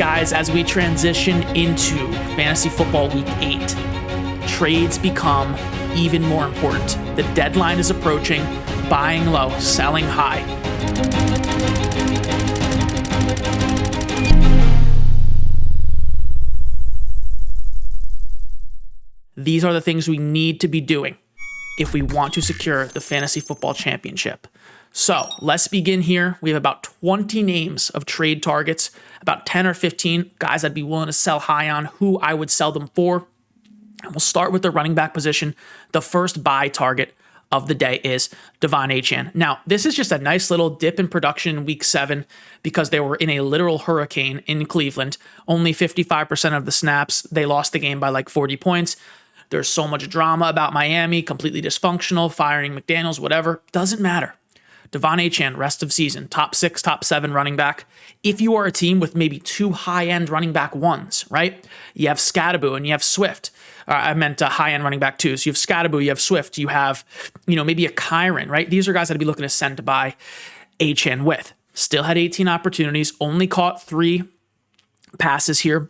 guys, as we transition into Fantasy Football Week 8, trades become even more important. The deadline is approaching, buying low, selling high. These are the things we need to be doing if we want to secure the Fantasy Football Championship. So let's begin here. We have about 20 names of trade targets, about 10 or 15 guys I'd be willing to sell high on, who I would sell them for. And we'll start with the running back position. The first buy target of the day is DeVonta Smith. Now, this is just a nice little dip in production in week 7 because they were in a literal hurricane in Cleveland. Only 55% of the snaps. They lost the game by like 40 points. There's so much drama about Miami, completely dysfunctional, firing McDaniels, whatever. Doesn't matter. DeVonta Smith, rest of season, top 6, top 7 running back. If you are a team with maybe 2 high-end running back ones, right? You have Scatterbo and you have Swift. I meant high-end running back 2. So you have Scatterbo, you have Swift, you have, maybe a Kyron, right? These are guys I'd be looking to send to buy Achane with. Still had 18 opportunities, only caught 3 passes here,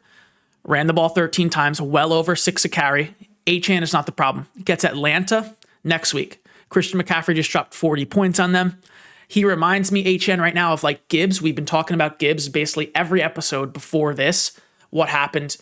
ran the ball 13 times, well over 6 a carry. Achane is not the problem. Gets Atlanta next week. Christian McCaffrey just dropped 40 points on them. He reminds me, Achane, right now of like Gibbs. We've been talking about Gibbs basically every episode before this. What happened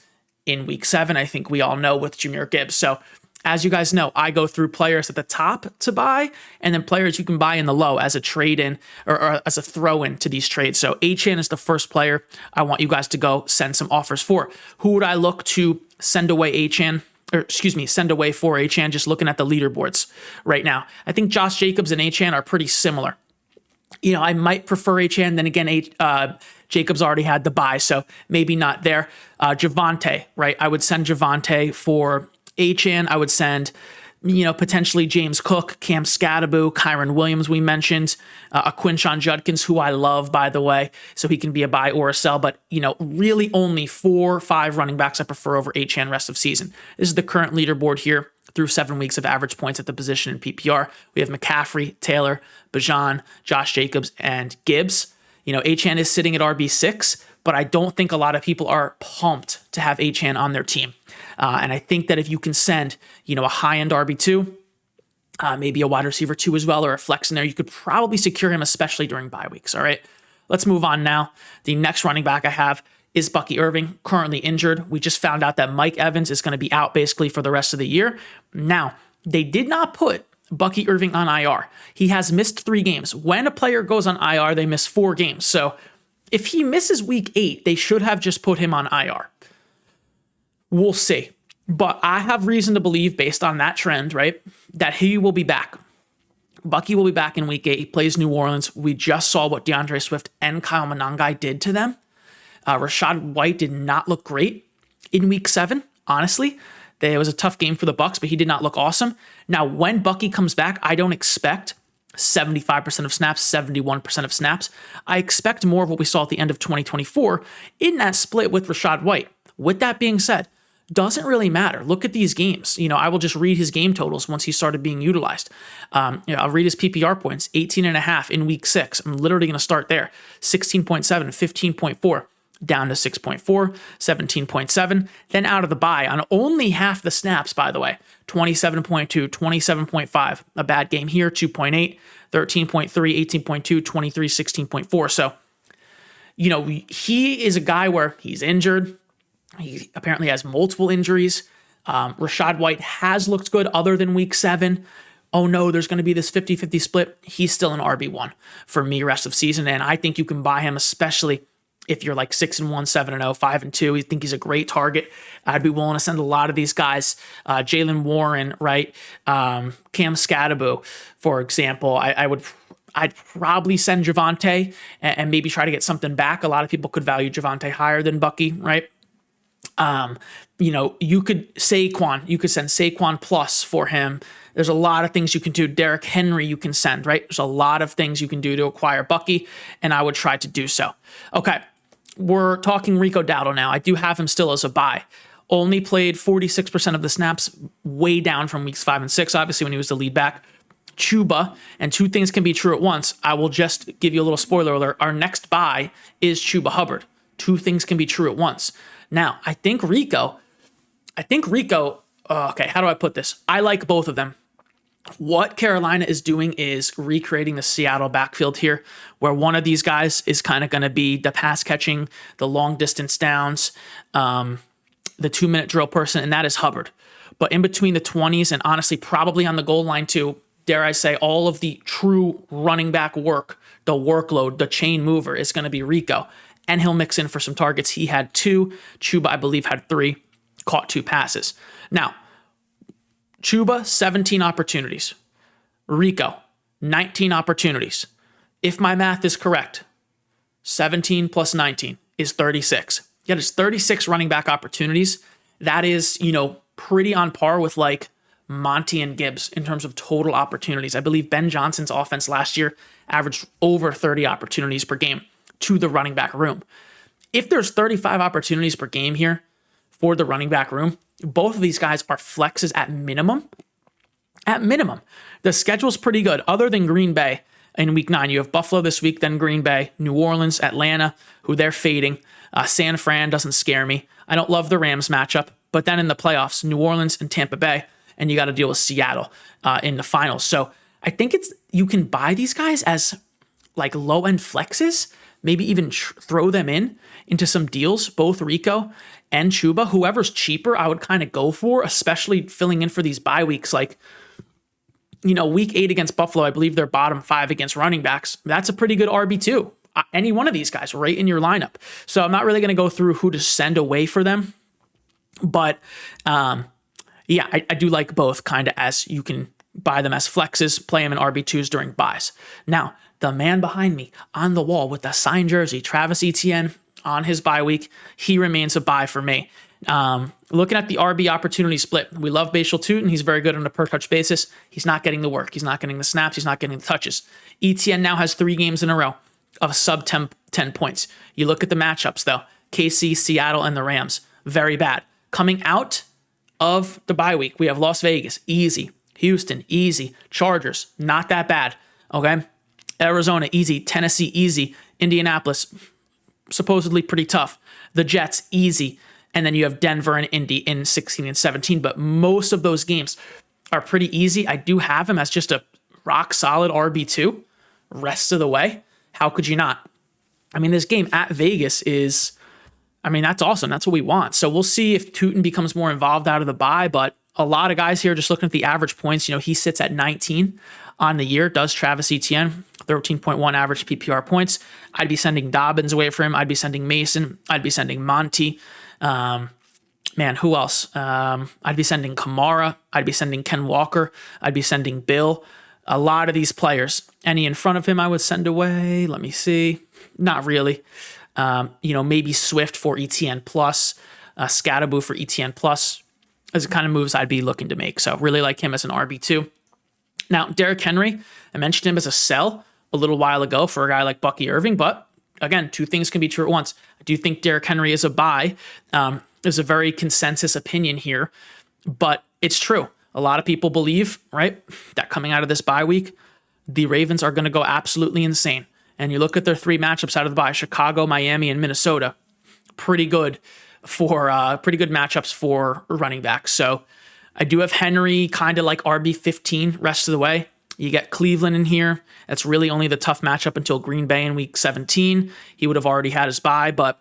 in week 7, I think we all know with Jahmyr Gibbs. So as you guys know, I go through players at the top to buy and then players you can buy in the low as a trade-in or as a throw-in to these trades. So Achane is the first player I want you guys to go send some offers for. Who would I look to send away send away for Achane, just looking at the leaderboards right now. I think Josh Jacobs and Achane are pretty similar. I might prefer Achane. Then again, Jacobs already had the buy, so maybe not there. Javonte, right? I would send Javonte for Achane. I would send, potentially James Cook, Cam Scatterbo, Kyron Williams we mentioned, a Quinshon Judkins, who I love, by the way, so he can be a buy or a sell, but, really only 4 or 5 running backs I prefer over Achane rest of season. This is the current leaderboard here through 7 weeks of average points at the position in PPR. We have McCaffrey, Taylor, Bijan, Josh Jacobs, and Gibbs. Achane is sitting at RB6, but I don't think a lot of people are pumped to have Achane on their team. And I think that if you can send, a high-end RB2, maybe a wide receiver 2 as well, or a flex in there, you could probably secure him, especially during bye weeks. All right, let's move on now. The next running back I have is Bucky Irving, currently injured. We just found out that Mike Evans is going to be out basically for the rest of the year. Now, they did not put Bucky Irving on IR. He has missed 3 games. When a player goes on IR, they miss 4 games. So if he misses week 8, they should have just put him on IR. We'll see. But I have reason to believe, based on that trend, right, that he will be back. Bucky will be back in week 8. He plays New Orleans. We just saw what DeAndre Swift and Kyle Monangai did to them. Rachaad White did not look great in week 7, honestly. It was a tough game for the Bucs, but he did not look awesome. Now, when Bucky comes back, I don't expect 75% of snaps, 71% of snaps. I expect more of what we saw at the end of 2024 in that split with Rachaad White. With that being said, doesn't really matter. Look at these games. I will just read his game totals once he started being utilized. I'll read his PPR points, 18.5 in week 6. I'm literally going to start there. 16.7, 15.4, down to 6.4, 17.7. Then out of the bye on only half the snaps, by the way, 27.2, 27.5. A bad game here, 2.8, 13.3, 18.2, 23, 16.4. So, he is a guy where he's injured. He apparently has multiple injuries. Rachaad White has looked good other than week 7. Oh no, there's going to be this 50-50 split. He's still an RB1 for me rest of season. And I think you can buy him, especially if you're like 6-1, 7-0, 5-2. I think he's a great target. I'd be willing to send a lot of these guys. Jaylen Warren, right? Cam Scatterbo, for example. I'd probably send Javonte and maybe try to get something back. A lot of people could value Javonte higher than Bucky, right? You could send Saquon plus for him. There's a lot of things you can do. Derrick Henry you can send, right? There's a lot of things you can do to acquire Bucky, and I would try to do so. Okay, we're talking Rico Dowdle now. I do have him still as a buy. Only played 46% of the snaps, way down from weeks 5 and 6, obviously, when he was the lead back. Chuba, and 2 things can be true at once. I will just give you a little spoiler alert. Our next buy is Chuba Hubbard. Two things can be true at once. Now, I think Rico, okay, how do I put this? I like both of them. What Carolina is doing is recreating the Seattle backfield here, where one of these guys is kind of going to be the pass catching, the long distance downs, the 2-minute drill person, and that is Hubbard. But in between the 20s and honestly probably on the goal line too, dare I say, all of the true running back work, the workload, the chain mover is going to be Rico. And he'll mix in for some targets. He had 2. Chuba, I believe, had 3, caught 2 passes. Now, Chuba, 17 opportunities. Rico, 19 opportunities. If my math is correct, 17 plus 19 is 36. Yeah, there's 36 running back opportunities. That is, pretty on par with like Monty and Gibbs in terms of total opportunities. I believe Ben Johnson's offense last year averaged over 30 opportunities per game to the running back room. If there's 35 opportunities per game here for the running back room, both of these guys are flexes at minimum. At minimum. The schedule's pretty good. Other than Green Bay in week 9, you have Buffalo this week, then Green Bay, New Orleans, Atlanta, who they're fading. San Fran doesn't scare me. I don't love the Rams matchup, but then in the playoffs, New Orleans and Tampa Bay, and you got to deal with Seattle in the finals. So I think you can buy these guys as like low-end flexes, maybe even throw them into some deals, both Rico and Chuba. Whoever's cheaper, I would kind of go for, especially filling in for these bye weeks. Like, week 8 against Buffalo, I believe they're bottom 5 against running backs. That's a pretty good RB2. Any one of these guys right in your lineup. So I'm not really going to go through who to send away for them. But I do like both kind of as you can buy them as flexes, play them in RB2s during buys. Now, the man behind me on the wall with the signed jersey, Travis Etienne, on his bye week, he remains a buy for me. Looking at the RB opportunity split, we love Bashal Tootin. He's very good on a per touch basis. He's not getting the work. He's not getting the snaps. He's not getting the touches. Etienne now has 3 games in a row of sub 10 points. You look at the matchups though, KC, Seattle, and the Rams, very bad. Coming out of the bye week, we have Las Vegas, easy. Houston, easy. Chargers, not that bad. Okay. Arizona, easy. Tennessee, easy. Indianapolis, supposedly pretty tough. The Jets, easy. And then you have Denver and Indy in 16 and 17. But most of those games are pretty easy. I do have him as just a rock solid RB2 rest of the way. How could you not? I mean, this game at Vegas that's awesome. That's what we want. So we'll see if Tootin becomes more involved out of the bye. But a lot of guys here, just looking at the average points, he sits at 19 on the year. Does Travis Etienne, 13.1 average PPR points. I'd be sending Dobbins away for him. I'd be sending Mason. I'd be sending Monty. Who else? I'd be sending Kamara. I'd be sending Ken Walker. I'd be sending Bill. A lot of these players. Any in front of him I would send away. Let me see. Not really. Maybe Swift for ETN plus, Scattaboo for ETN plus, as the kind of moves I'd be looking to make. So really like him as an RB2. Now, Derrick Henry, I mentioned him as a sell a little while ago for a guy like Bucky Irving, but again, 2 things can be true at once. I do think Derrick Henry is a buy. There's a very consensus opinion here, but it's true. A lot of people believe, right, that coming out of this bye week, the Ravens are going to go absolutely insane. And you look at their 3 matchups out of the bye, Chicago, Miami, and Minnesota, pretty good matchups for running backs. So I do have Henry kind of like RB15 rest of the way. You get Cleveland in here. That's really only the tough matchup until Green Bay in week 17. He would have already had his bye, but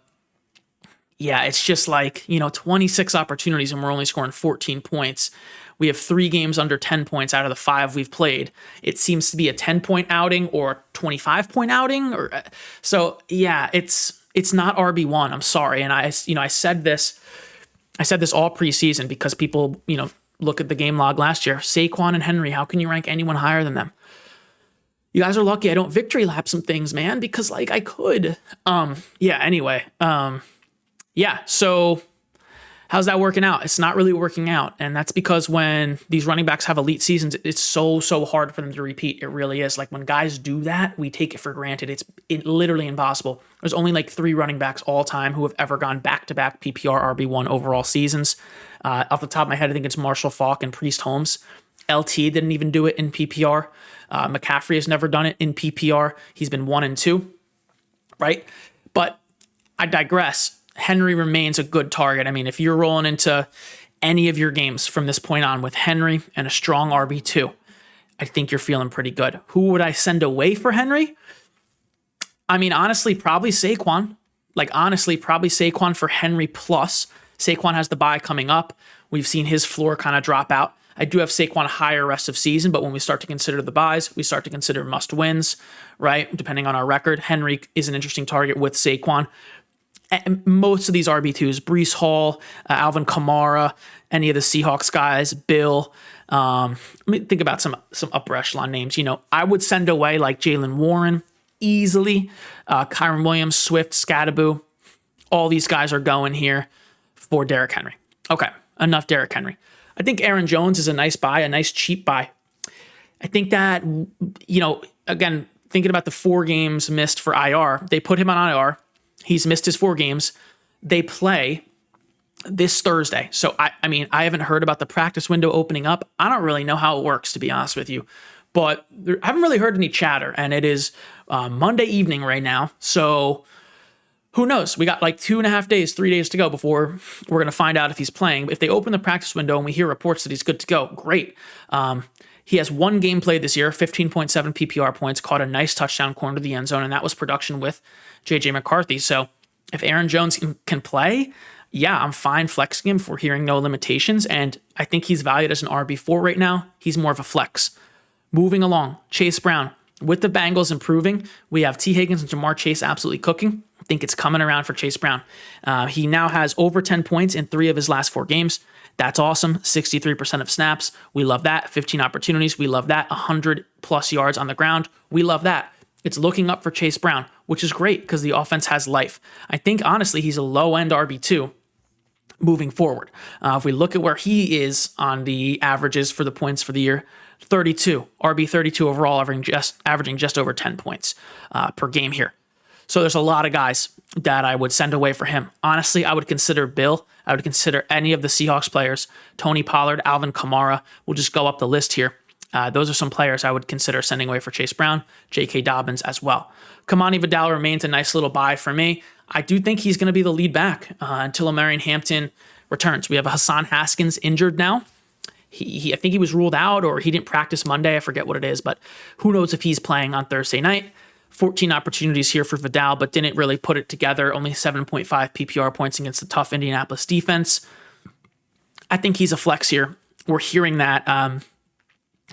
yeah, it's just like, 26 opportunities and we're only scoring 14 points. We have 3 games under 10 points out of the 5 we've played. It seems to be a 10-point outing or 25-point outing. So yeah, it's not RB1. I'm sorry. And I said this all preseason because people, look at the game log last year. Saquon and Henry, how can you rank anyone higher than them? You guys are lucky I don't victory lap some things, man, because I could. So how's that working out? It's not really working out. And that's because when these running backs have elite seasons, it's so hard for them to repeat. It really is. Like when guys do that, we take it for granted. It's literally impossible. There's only like 3 running backs all time who have ever gone back-to-back PPR RB1 overall seasons. Off the top of my head, I think it's Marshall Faulk and Priest Holmes. LT didn't even do it in PPR. McCaffrey has never done it in PPR. He's been 1 and 2, right? But I digress. Henry remains a good target. I mean, if you're rolling into any of your games from this point on with Henry and a strong RB2, I think you're feeling pretty good. Who would I send away for Henry? I mean, honestly, probably Saquon. Probably Saquon for Henry plus. Saquon has the bye coming up. We've seen his floor kind of drop out. I do have Saquon higher rest of season, but when we start to consider the buys, we start to consider must wins, right? Depending on our record, Henry is an interesting target with Saquon. And most of these RB2s, Breece Hall, Alvin Kamara, any of the Seahawks guys, Bill. Let me think about some upper echelon names. I would send away like Jalen Warren easily, Kyron Williams, Swift, Scadaboo. All these guys are going here for Derrick Henry. Okay, enough Derrick Henry. I think Aaron Jones is a nice buy, a nice cheap buy. I think that, again, thinking about the 4 games missed for IR, they put him on IR. He's missed his 4 games. They play this Thursday. So, I haven't heard about the practice window opening up. I don't really know how it works, to be honest with you. But I haven't really heard any chatter, and it is Monday evening right now. So who knows? We got like 2.5 days, 3 days to go before we're going to find out if he's playing. But if they open the practice window and we hear reports that he's good to go, great. He has 1 game played this year, 15.7 PPR points, caught a nice touchdown corner to the end zone, and that was production with JJ McCarthy. So if Aaron Jones can play, yeah, I'm fine flexing him for hearing no limitations, and I think he's valued as an RB4 right now. He's more of a flex. Moving along, Chase Brown. With the Bengals improving, we have T. Higgins and Jamar Chase absolutely cooking. I think it's coming around for Chase Brown. He now has over 10 points in 3 of his last 4 games. That's awesome. 63% of snaps. We love that. 15 opportunities. We love that. 100 plus yards on the ground. We love that. It's looking up for Chase Brown, which is great because the offense has life. I think, honestly, he's a low-end RB2 moving forward. If we look at where he is on the averages for the points for the year, 32, RB 32 overall, averaging just over 10 points per game here. So there's a lot of guys that I would send away for him. Honestly, I would consider Bill. I would consider any of the Seahawks players, Tony Pollard, Alvin Kamara. We'll just go up the list here. Those are some players I would consider sending away for Chase Brown, J.K. Dobbins as well. Kimani Vidal remains a nice little buy for me. I do think he's going to be the lead back until Amarian Hampton returns. We have Hassan Haskins injured now. I think he was ruled out or he didn't practice Monday. I forget what it is, but who knows if he's playing on Thursday night. 14 opportunities here for Vidal, but didn't really put it together. Only 7.5 PPR points against the tough Indianapolis defense. I think he's a flex here. We're hearing that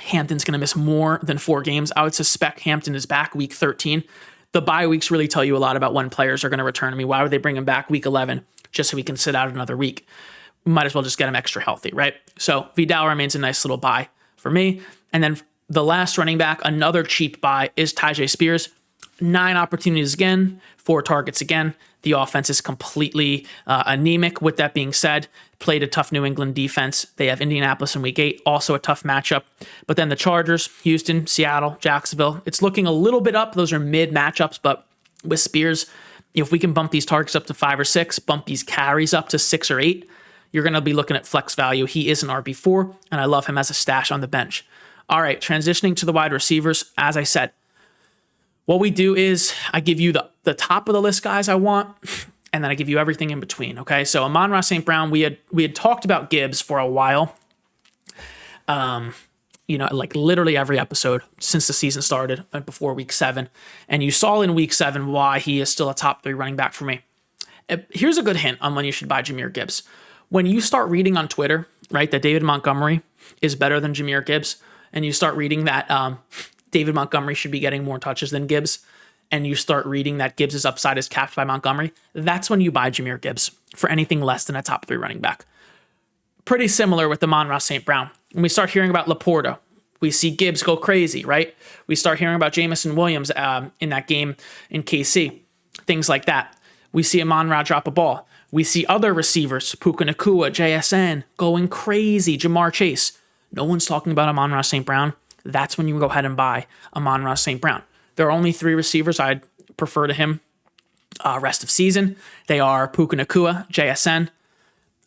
Hampton's going to miss more than 4 games. I would suspect Hampton is back week 13. The bye weeks really tell you a lot about when players are going to return. I mean, why would they bring him back week 11 just so he can sit out another week? Might as well just get him extra healthy, right? So Vidal remains a nice little buy for me. And then the last running back, another cheap buy, is Tyjae Spears. 9 opportunities again, 4 targets again. The offense is completely anemic. With that being said, played a tough New England defense. They have Indianapolis in week 8, also a tough matchup. But then the Chargers, Houston, Seattle, Jacksonville. It's looking a little bit up. Those are mid matchups, but with Spears, if we can bump these targets up to 5 or 6, bump these carries up to 6 or 8, you're going to be looking at flex value. He is an RB4, and I love him as a stash on the bench. All right, transitioning to the wide receivers, as I said, what we do is I give you the top of the list guys I want, and then I give you everything in between, okay? So Amon-Ra St. Brown, we had talked about Gibbs for a while, like literally every episode since the season started before week 7, and you saw in week 7 why he is still a top 3 running back for me. Here's a good hint on when you should buy Jahmyr Gibbs. When you start reading on Twitter, right, that David Montgomery is better than Jahmyr Gibbs, and you start reading that David Montgomery should be getting more touches than Gibbs, and you start reading that Gibbs' upside is capped by Montgomery, that's when you buy Jahmyr Gibbs for anything less than a top 3 running back. Pretty similar with Amon-Ra St. Brown. When we start hearing about Laporta, we see Gibbs go crazy, right? We start hearing about Jamison Williams in that game in KC, things like that. We see Amon-Ra drop a ball. We see other receivers, Puka Nacua, JSN, going crazy, Jamar Chase. No one's talking about Amon-Ra St. Brown. That's when you go ahead and buy Amon-Ra St. Brown. There are only 3 receivers I'd prefer to him rest of season. They are Puka Nacua, JSN.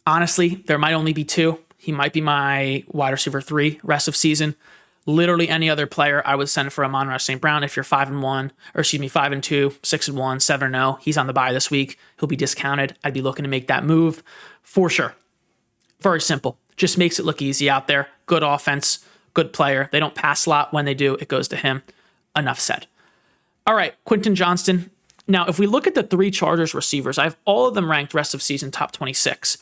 Honestly, there might only be 2. He might be my wide receiver 3 rest of season. Literally any other player I would send for Amon-Ra St. Brown. If you're 5-1, or excuse me, 5-2, 6-1, 7-0, he's on the bye this week. He'll be discounted. I'd be looking to make that move for sure. Very simple. Just makes it look easy out there. Good offense, good player. They don't pass a lot. When they do, it goes to him. Enough said. All right, Quentin Johnston. Now, if we look at the 3 Chargers receivers, I have all of them ranked rest of season top 26.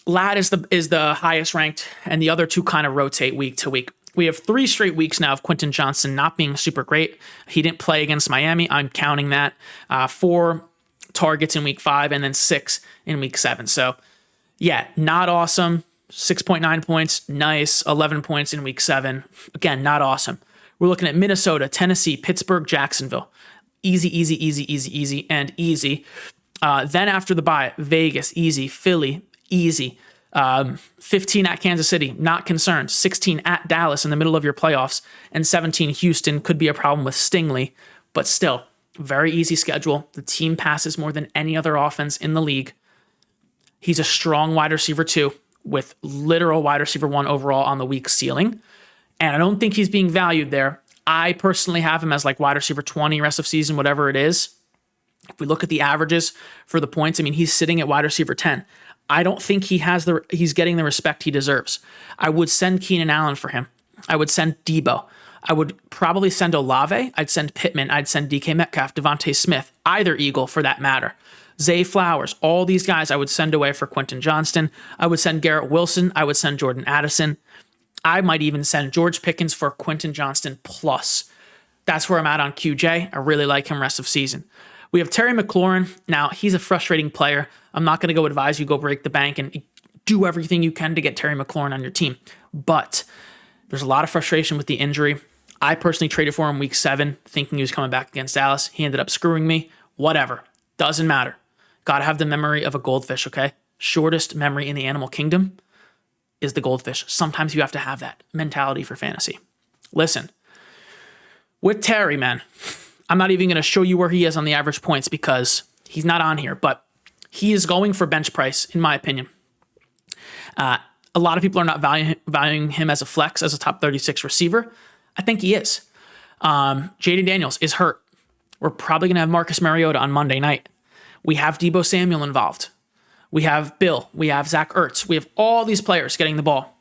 Ladd is the highest ranked, and the other 2 kind of rotate week to week. We have 3 straight weeks now of Quentin Johnston not being super great. He didn't play against Miami. I'm counting that. 4 targets in week 5 and then 6 in week 7. So, yeah, not awesome. 6.9 points, nice. 11 points in week 7. Again, not awesome. We're looking at Minnesota, Tennessee, Pittsburgh, Jacksonville. Easy, and easy. Then after the bye, Vegas, easy. Philly, easy. 15 at Kansas City, not concerned. 16 at Dallas in the middle of your playoffs. And 17 Houston, could be a problem with Stingley. But still, very easy schedule. The team passes more than any other offense in the league. He's a strong wide receiver 2 with literal wide receiver 1 overall on the week ceiling. And I don't think he's being valued there. I personally have him as like wide receiver 20 rest of season, whatever it is. If we look at the averages for the points, I mean, he's sitting at wide receiver 10. I don't think he's getting the respect he deserves. I would send Keenan Allen for him. I would send Debo. I would probably send Olave. I'd send Pittman. I'd send DK Metcalf, DeVonta Smith, either Eagle for that matter. Zay Flowers, all these guys I would send away for Quentin Johnston. I would send Garrett Wilson. I would send Jordan Addison. I might even send George Pickens for Quentin Johnston plus. That's where I'm at on QJ. I really like him rest of season. We have Terry McLaurin. Now, he's a frustrating player. I'm not going to go advise you go break the bank and do everything you can to get Terry McLaurin on your team. But there's a lot of frustration with the injury. I personally traded for him week 7, thinking he was coming back against Dallas. He ended up screwing me. Whatever. Doesn't matter. Got to have the memory of a goldfish, okay? Shortest memory in the animal kingdom is the goldfish. Sometimes you have to have that mentality for fantasy. Listen, with Terry, man, I'm not even going to show you where he is on the average points because he's not on here, but he is going for bench price, in my opinion. A lot of people are not valuing him as a flex, as a top 36 receiver. I think he is. Jaden Daniels is hurt. We're probably going to have Marcus Mariota on Monday night. We have Deebo Samuel involved. We have Bill. We have Zach Ertz. We have all these players getting the ball.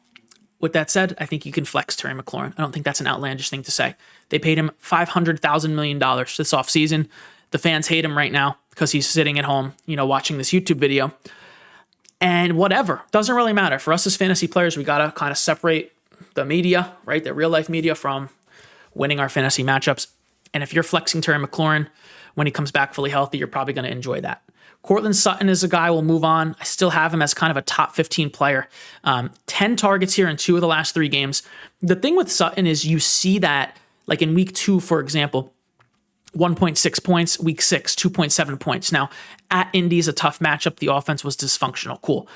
With that said, I think you can flex Terry McLaurin. I don't think that's an outlandish thing to say. They paid him $500,000 million this offseason. The fans hate him right now because he's sitting at home, watching this YouTube video. And whatever. Doesn't really matter. For us as fantasy players, we got to kind of separate the media, right? The real life media from winning our fantasy matchups. And if you're flexing Terry McLaurin when he comes back fully healthy, you're probably going to enjoy that. Courtland Sutton is a guy we'll move on. I still have him as kind of a top 15 player. 10 targets here in 2 of the last 3 games. The thing with Sutton is you see that, like in week 2, for example, 1.6 points, week 6, 2.7 points. Now, at Indy is a tough matchup. The offense was dysfunctional. Cool.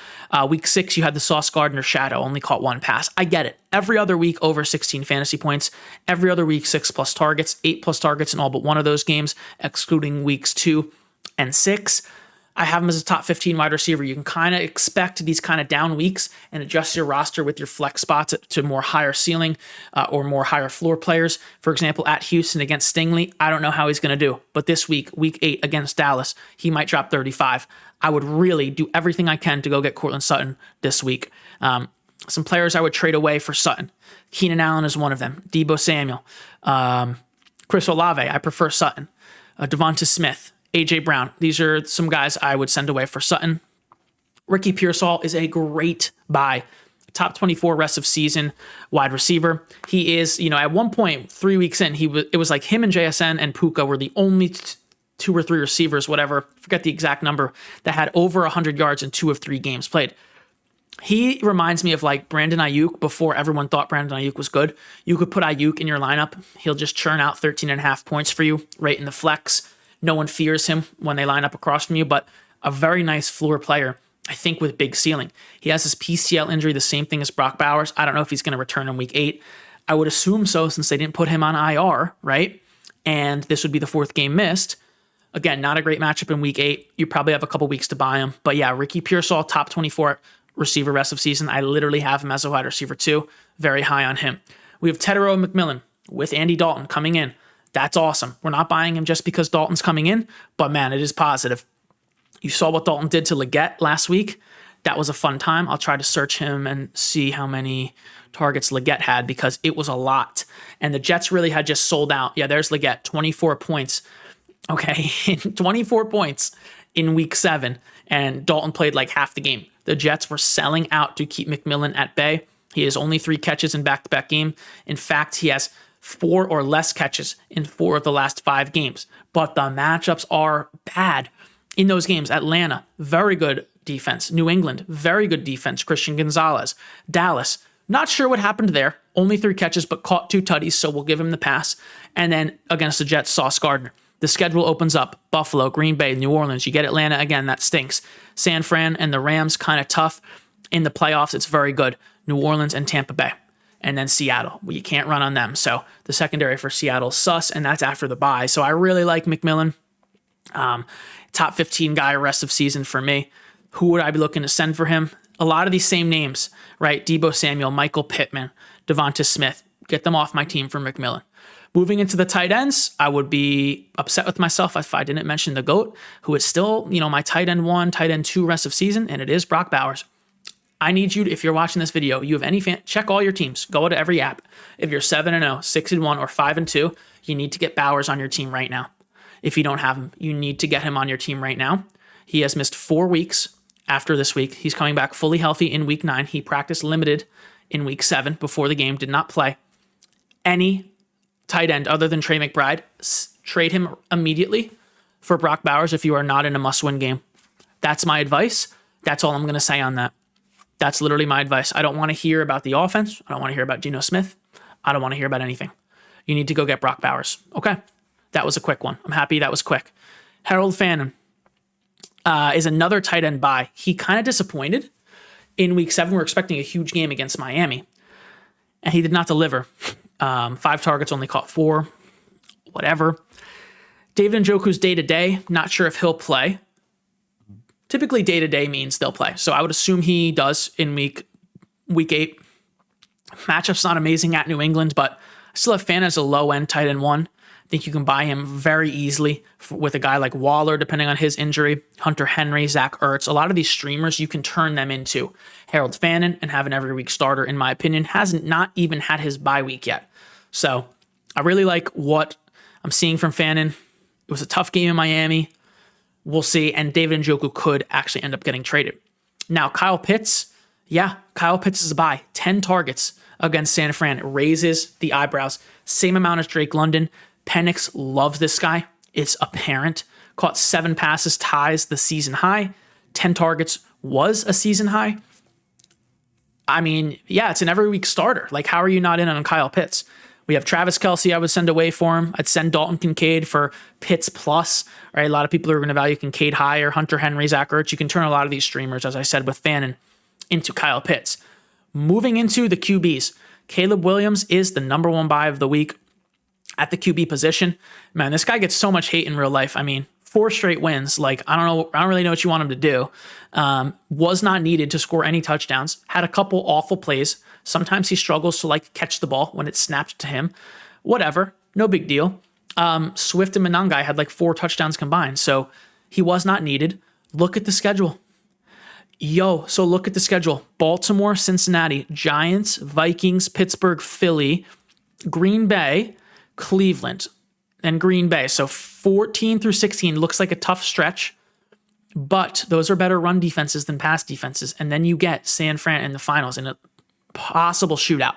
Week 6, you had the Sauce Gardner shadow, only caught 1 pass. I get it. Every other week, over 16 fantasy points. Every other week, 6+ targets, 8+ targets in all but one of those games, excluding weeks 2 and 6. I have him as a top 15 wide receiver. You can kind of expect these kind of down weeks and adjust your roster with your flex spots to more higher ceiling or more higher floor players. For example, at Houston against Stingley, I don't know how he's going to do. But this week, week 8 against Dallas, he might drop 35. I would really do everything I can to go get Courtland Sutton this week. Some players I would trade away for Sutton. Keenan Allen is one of them. Deebo Samuel. Chris Olave, I prefer Sutton. DeVonta Smith. A.J. Brown. These are some guys I would send away for Sutton. Ricky Pearsall is a great buy. Top 24 rest of season wide receiver. He is, at one point, 3 weeks in, it was like him and JSN and Puka were the only 2 or 3 receivers, whatever, forget the exact number, that had over 100 yards in 2 of 3 games played. He reminds me of like Brandon Ayuk before everyone thought Brandon Ayuk was good. You could put Ayuk in your lineup. He'll just churn out 13.5 points for you right in the flex. No one fears him when they line up across from you, but a very nice floor player, I think, with big ceiling. He has his PCL injury, the same thing as Brock Bowers. I don't know if he's going to return in week 8. I would assume so since they didn't put him on IR, right? And this would be the 4th game missed. Again, not a great matchup in week 8. You probably have a couple weeks to buy him. But yeah, Ricky Pearsall, top 24 receiver rest of season. I literally have him as a wide receiver too. Very high on him. We have Tetairoa McMillan with Andy Dalton coming in. That's awesome. We're not buying him just because Dalton's coming in, but man, it is positive. You saw what Dalton did to Leggett last week. That was a fun time. I'll try to search him and see how many targets Leggett had because it was a lot. And the Jets really had just sold out. Yeah, there's Leggett, 24 points. Okay, 24 points in week 7. And Dalton played like half the game. The Jets were selling out to keep McMillan at bay. He has only 3 catches in back-to-back game. In fact, he has 4 or less catches in 4 of the last 5 games. But the matchups are bad in those games. Atlanta, very good defense. New England, very good defense. Christian Gonzalez. Dallas, not sure what happened there. Only 3 catches, but caught 2 tutties, so we'll give him the pass. And then against the Jets, Sauce Gardner. The schedule opens up. Buffalo, Green Bay, New Orleans. You get Atlanta again, that stinks. San Fran and the Rams, kind of tough. In the playoffs, it's very good. New Orleans and Tampa Bay. And then Seattle. Well, you can't run on them. So the secondary for Seattle is sus, and that's after the bye. So I really like McMillan. Top 15 guy rest of season for me. Who would I be looking to send for him? A lot of these same names, right? Deebo Samuel, Michael Pittman, DeVonta Smith. Get them off my team for McMillan. Moving into the tight ends, I would be upset with myself if I didn't mention the GOAT, who is still, my tight end 1, tight end 2 rest of season, and it is Brock Bowers. I need you to, if you're watching this video, you have any fan, check all your teams. Go to every app. If you're 7-0, 6-1, or 5-2, you need to get Bowers on your team right now. If you don't have him, you need to get him on your team right now. He has missed 4 weeks after this week. He's coming back fully healthy in week 9. He practiced limited in week 7 before the game, did not play. Any tight end other than Trey McBride, trade him immediately for Brock Bowers if you are not in a must-win game. That's my advice. That's all I'm going to say on that. That's literally my advice. I don't want to hear about the offense. I don't want to hear about Geno Smith. I don't want to hear about anything. You need to go get Brock Bowers. Okay. That was a quick one. I'm happy that was quick. Harold Fannin is another tight end buy. He kind of disappointed in week 7. We're expecting a huge game against Miami, and he did not deliver. 5 targets, only caught 4. Whatever. David Njoku's day-to-day. Not sure if he'll play. Typically, day-to-day means they'll play. So I would assume he does in week 8. Matchup's not amazing at New England, but I still have Fannin as a low-end tight end 1. I think you can buy him very easily with a guy like Waller, depending on his injury, Hunter Henry, Zach Ertz. A lot of these streamers, you can turn them into Harold Fannin and have an every week starter, in my opinion. Hasn't not even had his bye week yet. So I really like what I'm seeing from Fannin. It was a tough game in Miami. We'll see. And David Njoku could actually end up getting traded. Now, Kyle Pitts. Yeah, Kyle Pitts is a buy. 10 targets against San Fran. It raises the eyebrows. Same amount as Drake London. Penix loves this guy. It's apparent. Caught 7 passes, ties the season high. 10 targets was a season high. I mean, yeah, it's an every week starter. Like, how are you not in on Kyle Pitts? We have Travis Kelce I would send away for him. I'd send Dalton Kincaid for Pitts plus. Right? A lot of people are going to value Kincaid higher. Hunter Henry, Zach Ertz. You can turn a lot of these streamers, as I said, with Fannin into Kyle Pitts. Moving into the QBs. Caleb Williams is the number 1 buy of the week at the QB position. Man, this guy gets so much hate in real life. I mean, 4 straight wins. Like, I don't really know what you want him to do. Was not needed to score any touchdowns. Had a couple awful plays. Sometimes he struggles to catch the ball when it's snapped to him. Whatever. No big deal. Swift and Monangai had 4 touchdowns combined. So he was not needed. Look at the schedule. So look at the schedule. Baltimore, Cincinnati, Giants, Vikings, Pittsburgh, Philly, Green Bay, Cleveland, and Green Bay. So 14 through 16 looks like a tough stretch, but those are better run defenses than pass defenses. And then you get San Fran in the finals in a possible shootout.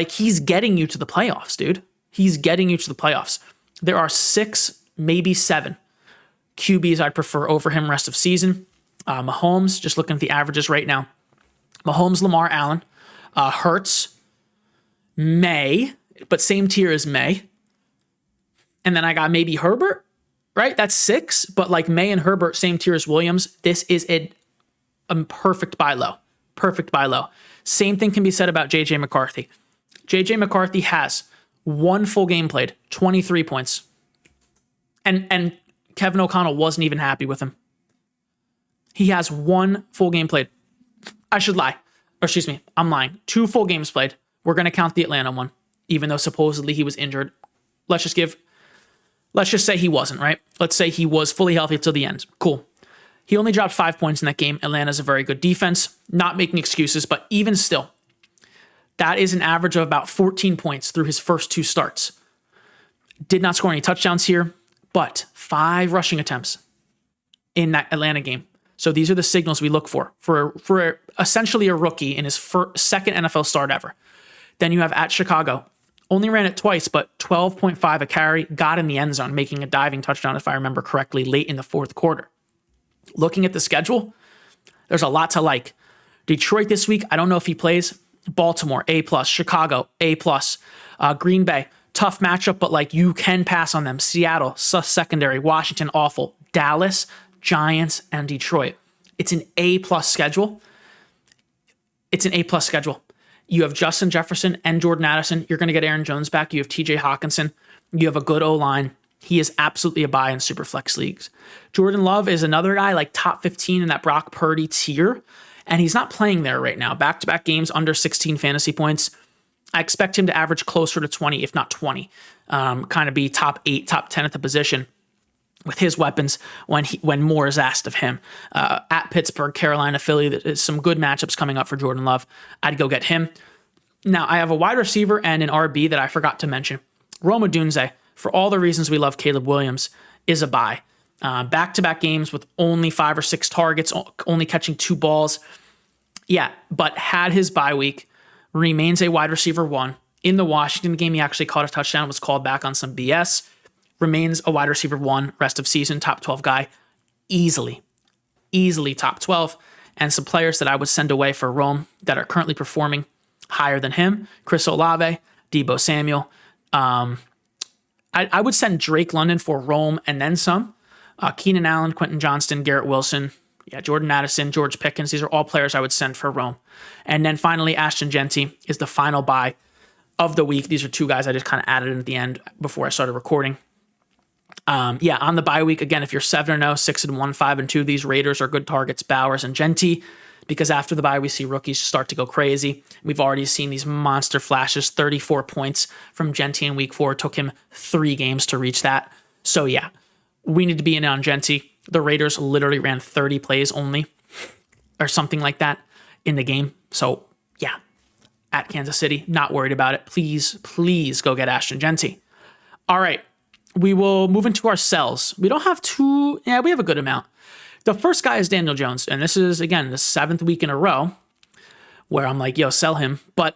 He's getting you to the playoffs, dude. He's getting you to the playoffs. There are 6, maybe 7 QBs I'd prefer over him rest of season. Mahomes, just looking at the averages right now. Mahomes, Lamar, Allen, Hurts, May, but same tier as May. And then I got maybe Herbert, right? That's 6, but May and Herbert, same tier as Williams. This is a perfect buy low. Perfect buy low. Same thing can be said about JJ McCarthy. JJ McCarthy has 1 full game played, 23 points. And Kevin O'Connell wasn't even happy with him. He has 1 full game played. I should lie. Or excuse me, I'm lying. 2 full games played, We're going to count the Atlanta one, even though supposedly he was injured. Let's just say he wasn't, right? Let's say he was fully healthy till the end. Cool. He only dropped 5 points in that game. Atlanta's a very good defense. Not making excuses, but even still, that is an average of about 14 points through his first 2 starts. Did not score any touchdowns here, but 5 rushing attempts in that Atlanta game. So these are the signals we look for essentially a rookie in his second NFL start ever. Then you have at Chicago. Only ran it twice, but 12.5 a carry, got in the end zone, making a diving touchdown, if I remember correctly, late in the fourth quarter. Looking at the schedule, there's a lot to like. Detroit this week, I don't know if he plays. Baltimore, A+. Chicago, A+. Green Bay, tough matchup, but like you can pass on them. Seattle, sus secondary. Washington, awful. Dallas, Giants, and Detroit. It's an A+ schedule. You have Justin Jefferson and Jordan Addison. You're going to get Aaron Jones back. You have TJ Hawkinson. You have a good O-line. He is absolutely a buy in super flex leagues. Jordan Love is another guy like top 15 in that Brock Purdy tier, and he's not playing there right now. Back-to-back games under 16 fantasy points. I expect him to average closer to 20, if not 20. Kind of be top 8, top 10 at the position with his weapons when more is asked of him. At Pittsburgh, Carolina, Philly, there's some good matchups coming up for Jordan Love. I'd go get him. Now, I have a wide receiver and an RB that I forgot to mention. Rome Odunze, for all the reasons we love Caleb Williams, is a buy. Back-to-back games with only 5 or 6 targets, only catching 2 balls. Yeah, but had his bye week, remains a wide receiver 1. In the Washington game, he actually caught a touchdown, was called back on some BS. Remains a wide receiver 1, rest of season, top 12 guy. Easily top 12. And some players that I would send away for Rome that are currently performing higher than him. Chris Olave, Deebo Samuel. I would send Drake London for Rome and then some. Keenan Allen, Quentin Johnston, Garrett Wilson, Jordan Addison, George Pickens. These are all players I would send for Rome. And then finally, Ashton Jeanty is the final buy of the week. These are 2 guys I just kind of added in at the end before I started recording. On the bye week, again, if you're 7-0, 6-1, 5-2, these Raiders are good targets, Bowers and Jeanty, because after the bye, we see rookies start to go crazy. We've already seen these monster flashes, 34 points from Jeanty in week 4. It took him 3 games to reach that. So we need to be in on Jeanty. The Raiders literally ran 30 plays only or something like that in the game. So at Kansas City, not worried about it. Please go get Ashton Jeanty. All right. We will move into our sells. We don't have we have a good amount. The first guy is Daniel Jones, and this is, again, the 7th week in a row where I'm like, sell him. But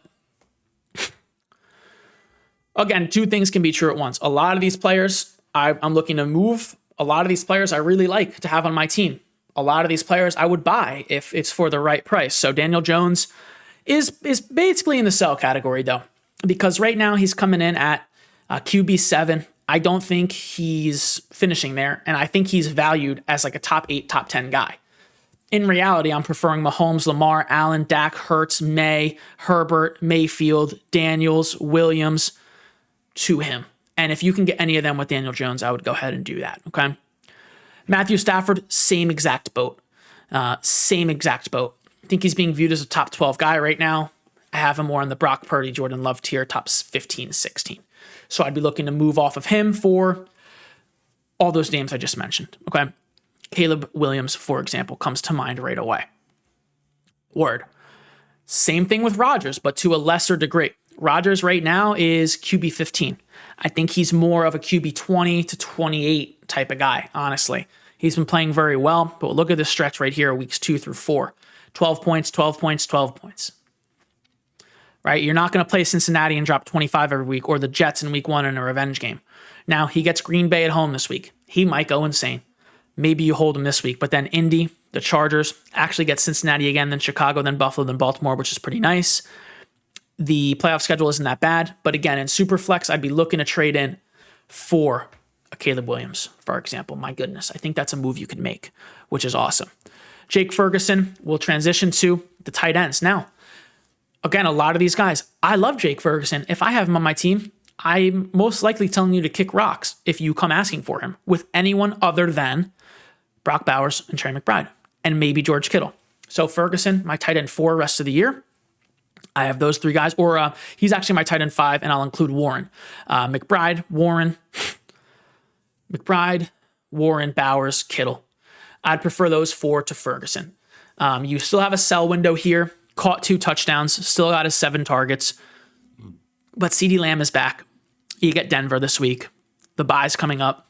again, 2 things can be true at once. A lot of these players I'm looking to move. A lot of these players I really like to have on my team. A lot of these players I would buy if it's for the right price. So Daniel Jones is basically in the sell category, though, because right now he's coming in at QB7. I don't think he's finishing there, and I think he's valued as like a top 8, top 10 guy. In reality, I'm preferring Mahomes, Lamar, Allen, Dak, Hurts, May, Herbert, Mayfield, Daniels, Williams to him. And if you can get any of them with Daniel Jones, I would go ahead and do that, okay? Matthew Stafford, same exact boat. I think he's being viewed as a top 12 guy right now. I have him more on the Brock Purdy, Jordan Love tier, top 15, 16. So I'd be looking to move off of him for all those names I just mentioned, okay? Caleb Williams, for example, comes to mind right away. Word. Same thing with Rodgers, but to a lesser degree. Rodgers right now is QB 15. I think he's more of a QB 20 to 28 type of guy, honestly. He's been playing very well, but look at this stretch right here, weeks 2 through 4. 12 points, 12 points, 12 points. Right? You're not going to play Cincinnati and drop 25 every week, or the Jets in week 1 in a revenge game. Now, he gets Green Bay at home this week. He might go insane. Maybe you hold him this week, but then Indy, the Chargers, actually get Cincinnati again, then Chicago, then Buffalo, then Baltimore, which is pretty nice. The playoff schedule isn't that bad, but again, in Superflex, I'd be looking to trade in for a Caleb Williams, for example. My goodness, I think that's a move you could make, which is awesome. Jake Ferguson will transition to the tight ends. Now, again, a lot of these guys, I love Jake Ferguson. If I have him on my team, I'm most likely telling you to kick rocks if you come asking for him with anyone other than Brock Bowers and Trey McBride, and maybe George Kittle. So Ferguson, my tight end 4 rest of the year. I have those three guys, or he's actually my tight end 5, and I'll include Warren. McBride, Warren, Bowers, Kittle. I'd prefer those 4 to Ferguson. You still have a sell window here. Caught 2 touchdowns, still got his 7 targets. But CeeDee Lamb is back. You get Denver this week. The bye's coming up.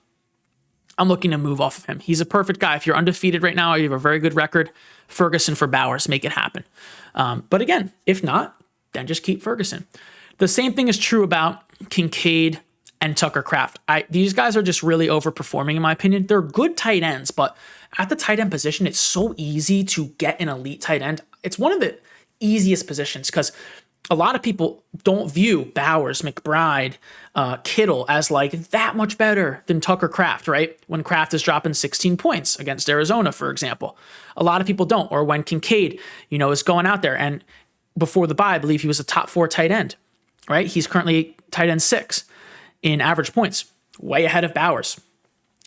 I'm looking to move off of him. He's a perfect guy. If you're undefeated right now, or you have a very good record, Ferguson for Bowers, make it happen. But again, if not, then just keep Ferguson. The same thing is true about Kincaid and Tucker Kraft. These guys are just really overperforming in my opinion. They're good tight ends, but at the tight end position, it's so easy to get an elite tight end. It's one of the easiest positions because a lot of people don't view Bowers, McBride, Kittle as like that much better than Tucker Kraft, right? When Kraft is dropping 16 points against Arizona, for example. A lot of people don't. Or when Kincaid, is going out there, and before the bye, I believe he was a top 4 tight end, right? He's currently tight end 6 in average points, way ahead of Bowers.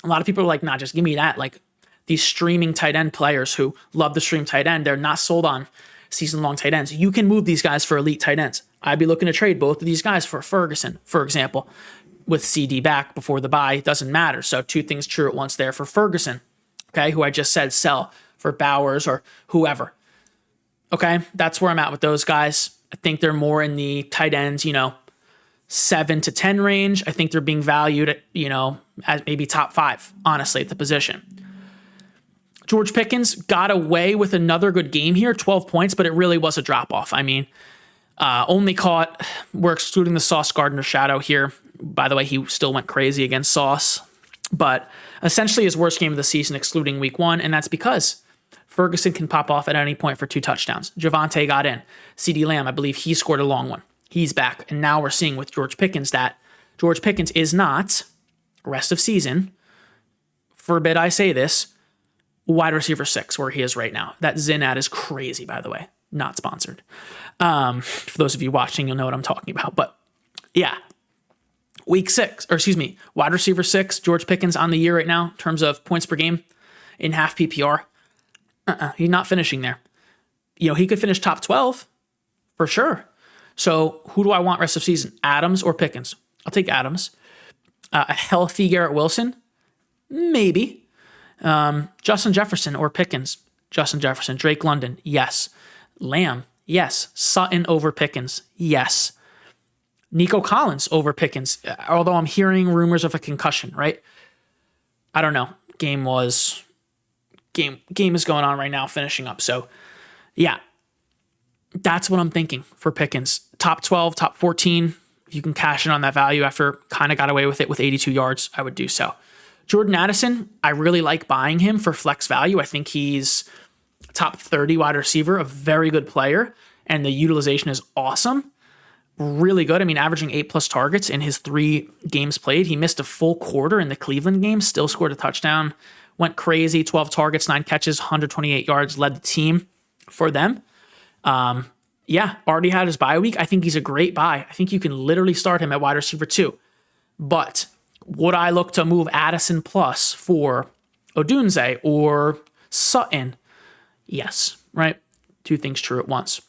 A lot of people are like, nah, just give me that. Like these streaming tight end players who love the stream tight end, they're not sold on season-long tight ends. You can move these guys for elite tight ends. I'd be looking to trade both of these guys for Ferguson, for example, with CD back before the bye. It doesn't matter. So 2 things true at once there for Ferguson, okay, who I just said sell for Bowers or whoever. Okay, that's where I'm at with those guys. I think they're more in the tight ends, 7 to 10 range. I think they're being valued at, as maybe top 5, honestly, at the position. George Pickens got away with another good game here, 12 points, but it really was a drop-off. I mean, only caught, we're excluding the Sauce Gardner shadow here. By the way, he still went crazy against Sauce. But essentially his worst game of the season, excluding week 1, and that's because Ferguson can pop off at any point for 2 touchdowns. Javonte got in. CeeDee Lamb, I believe he scored a long one. He's back. And now we're seeing with George Pickens that George Pickens is not, rest of season, forbid I say this, wide receiver 6, where he is right now. That Zin ad is crazy, by the way. Not sponsored. For those of you watching, you'll know what I'm talking about. But yeah, wide receiver 6, George Pickens on the year right now in terms of points per game in half PPR. He's not finishing there. He could finish top 12 for sure. So who do I want rest of season? Adams or Pickens? I'll take Adams. A healthy Garrett Wilson? Maybe. Justin Jefferson or Pickens? Justin Jefferson. Drake London? Yes. Lamb? Yes. Sutton over Pickens? Yes. Nico Collins over Pickens? Although I'm hearing rumors of a concussion, right? I don't know. Game is going on right now, finishing up. So yeah, that's what I'm thinking for Pickens. Top 12, top 14. If you can cash in on that value after kind of got away with it with 82 yards, I would do so. Jordan Addison, I really like buying him for flex value. I think he's top 30 wide receiver, a very good player, and the utilization is awesome. Really good. I mean, averaging 8+ targets in his 3 games played. He missed a full quarter in the Cleveland game, still scored a touchdown, went crazy, 12 targets, 9 catches, 128 yards, led the team for them. Already had his bye week. I think he's a great buy. I think you can literally start him at wide receiver 2. But would I look to move Addison plus for Odunze or Sutton? Yes, right? 2 things true at once.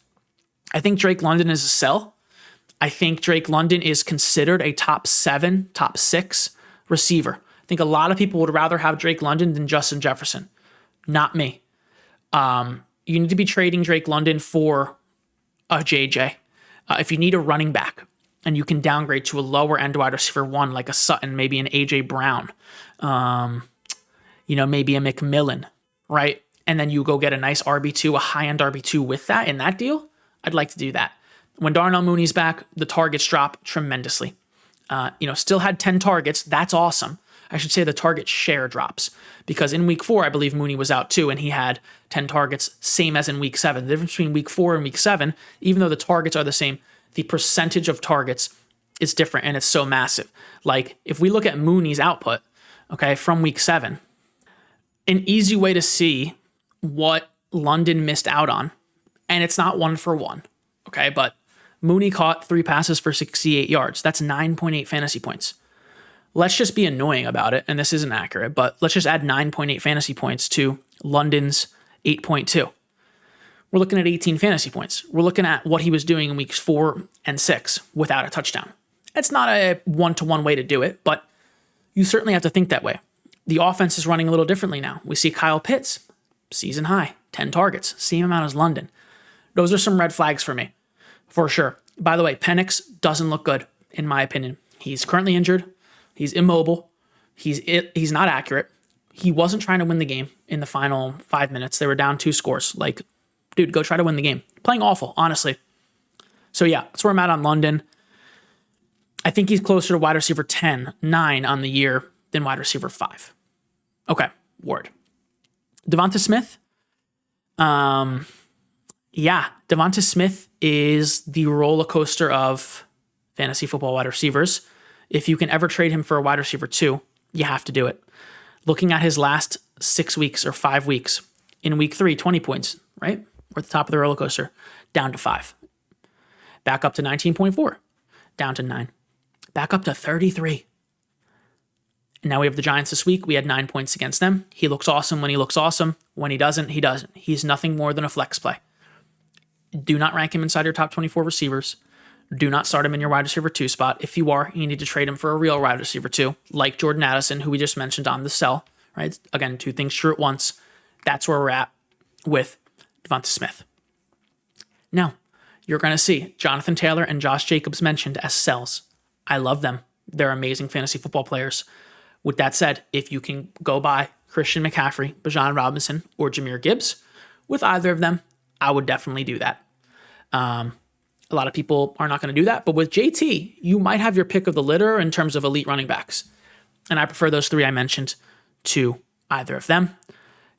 I think Drake London is a sell. I think Drake London is considered a top 7, top 6 receiver. I think a lot of people would rather have Drake London than Justin Jefferson. Not me. You need to be trading Drake London for a JJ. If you need a running back and you can downgrade to a lower end wide receiver 1, like a Sutton, maybe an AJ Brown, maybe a McMillan, right? And then you go get a nice RB2, a high-end RB2 with that in that deal, I'd like to do that. When Darnell Mooney's back, the targets drop tremendously. Still had 10 targets. That's awesome. I should say the target share drops because in week 4, I believe Mooney was out too, and he had 10 targets, same as in week 7. The difference between week 4 and week 7, even though the targets are the same, the percentage of targets is different, and it's so massive. Like, if we look at Mooney's output, okay, from week 7, an easy way to see what London missed out on, and it's not 1-for-1, okay, but Mooney caught 3 passes for 68 yards. That's 9.8 fantasy points. Let's just be annoying about it, and this isn't accurate, but let's just add 9.8 fantasy points to London's 8.2. we're looking at 18 fantasy points. We're looking at what he was doing in weeks 4 and 6 without a touchdown. It's not a one-to-one way to do it, but you certainly have to think that way. The offense is running a little differently now. We see Kyle Pitts, season high, 10 targets, same amount as London. Those are some red flags for me, for sure. By the way, Penix doesn't look good, in my opinion. He's currently injured. He's immobile. He's not accurate. He wasn't trying to win the game in the final 5 minutes. They were down 2 scores. Like, dude, go try to win the game. Playing awful, honestly. So yeah, that's where I'm at on London. I think he's closer to wide receiver 10, 9 on the year than wide receiver 5. Okay, word. DeVonta Smith. DeVonta Smith is the roller coaster of fantasy football wide receivers. If you can ever trade him for a wide receiver 2, you have to do it. Looking at his last 6 weeks or 5 weeks, in week 3, 20 points, right? We're at the top of the roller coaster, down to 5. Back up to 19.4, down to 9. Back up to 33. And now we have the Giants this week. We had 9 points against them. He looks awesome when he looks awesome. When he doesn't, he doesn't. He's nothing more than a flex play. Do not rank him inside your top 24 receivers. Do not start him in your wide receiver 2 spot. If you are, you need to trade him for a real wide receiver 2, like Jordan Addison, who we just mentioned on the sell, right? Again, 2 things true at once. That's where we're at with DeVonta Smith. Now, you're going to see Jonathan Taylor and Josh Jacobs mentioned as sells. I love them. They're amazing fantasy football players. With that said, if you can go buy Christian McCaffrey, Bijan Robinson, or Jahmyr Gibbs, with either of them, I would definitely do that. A lot of people are not going to do that, but with JT, you might have your pick of the litter in terms of elite running backs. And I prefer those 3 I mentioned to either of them.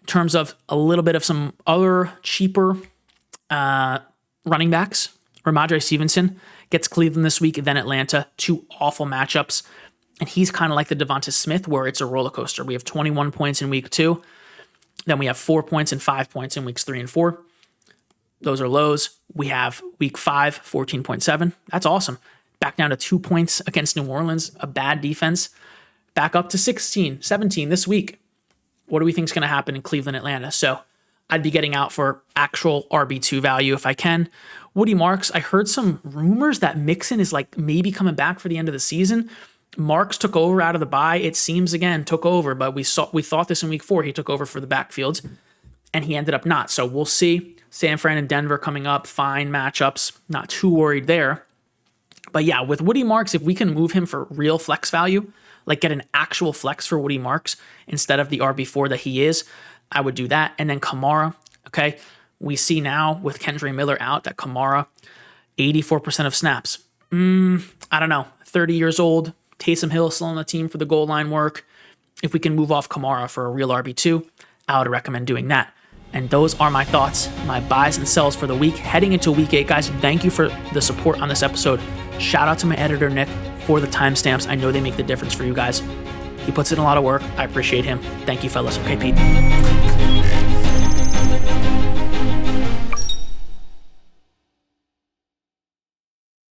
In terms of a little bit of some other cheaper running backs, Rhamondre Stevenson gets Cleveland this week, then Atlanta, 2 awful matchups. And he's kind of like the DeVonta Smith, where it's a roller coaster. We have 21 points in week 2. Then we have 4 points and 5 points in weeks 3 and 4. Those are lows. We have week 5, 14.7. That's awesome. Back down to 2 points against New Orleans, a bad defense. Back up to 16, 17 this week. What do we think is going to happen in Cleveland, Atlanta? So I'd be getting out for actual RB2 value if I can. Woody Marks, I heard some rumors that Mixon is like maybe coming back for the end of the season. Marks took over out of the bye. It seems, again, took over, but we thought this in week 4. He took over for the backfield, and he ended up not. So we'll see. San Fran and Denver coming up, fine matchups. Not too worried there. But yeah, with Woody Marks, if we can move him for real flex value, like get an actual flex for Woody Marks instead of the RB4 that he is, I would do that. And then Kamara, okay? We see now with Kendre Miller out that Kamara, 84% of snaps. I don't know, 30 years old. Taysom Hill still on the team for the goal line work. If we can move off Kamara for a real RB2, I would recommend doing that. And those are my thoughts, my buys and sells for the week. Heading into week 8, guys, thank you for the support on this episode. Shout out to my editor, Nick, for the timestamps. I know they make the difference for you guys. He puts in a lot of work. I appreciate him. Thank you, fellas. Okay, Pete.